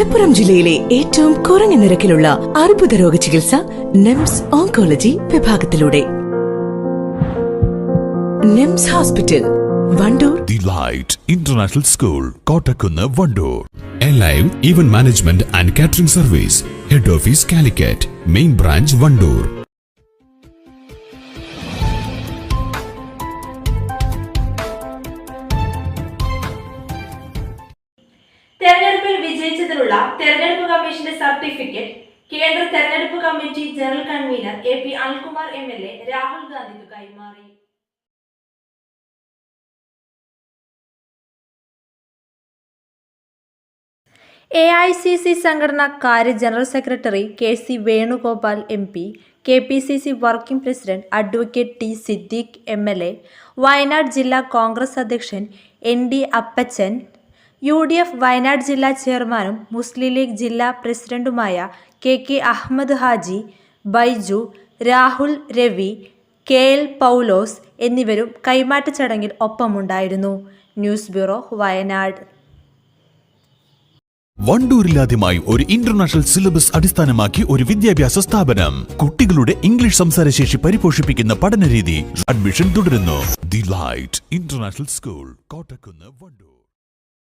മലപ്പുറം ജില്ലയിലെ ഏറ്റവും കുറഞ്ഞ നിരക്കിലുള്ള അർബുദ രോഗ ചികിത്സ നിംസ് ഓങ്കോളജി വിഭാഗത്തിലൂടെ. NIMS hospital, Wandoor. The light international school, Kottakkunnu, Wandoor. Alive Event Management and Catering Service, Head Office Calicut, Main Branch Vandoor. തെരഞ്ഞെടുപ്പിൽ വിജയിച്ചതിനുള്ള തെരഞ്ഞെടുപ്പ് കമ്മീഷന്റെ സർട്ടിഫിക്കറ്റ് കേന്ദ്ര തെരഞ്ഞെടുപ്പ് committee general convener AP Anilkumar MLA Rahul ഗാന്ധിക്ക് കൈമാറി. AICC സംഘടനാ കാര്യ general secretary KC Venugopal MP, KPCC working president advocate T Siddique MLA, Wayanad ജില്ലാ കോൺഗ്രസ് അധ്യക്ഷൻ ND അപ്പച്ചൻ, UDF വയനാട് ജില്ലാ ചെയർമാനും മുസ്ലിം ലീഗ് ജില്ലാ പ്രസിഡന്റുമായ KK അഹമ്മദ് ഹാജി, ബൈജു, രാഹുൽ, രവി, KL പൗലോസ് എന്നിവരും കൈമാറ്റ ചടങ്ങിൽ ഒപ്പമുണ്ടായിരുന്നു. News bureau, Wayanad. വണ്ടൂരിലാദ്യമായി ഒരു ഇന്റർനാഷണൽ സിലബസ് അടിസ്ഥാനമാക്കി ഒരു വിദ്യാഭ്യാസ സ്ഥാപനം. കുട്ടികളുടെ ഇംഗ്ലീഷ് സംസാരശേഷി പരിപോഷിപ്പിക്കുന്ന പഠനരീതി. അഡ്മിഷൻ തുടരുന്നു. The light international school, Kottakkunnu, Wandoor.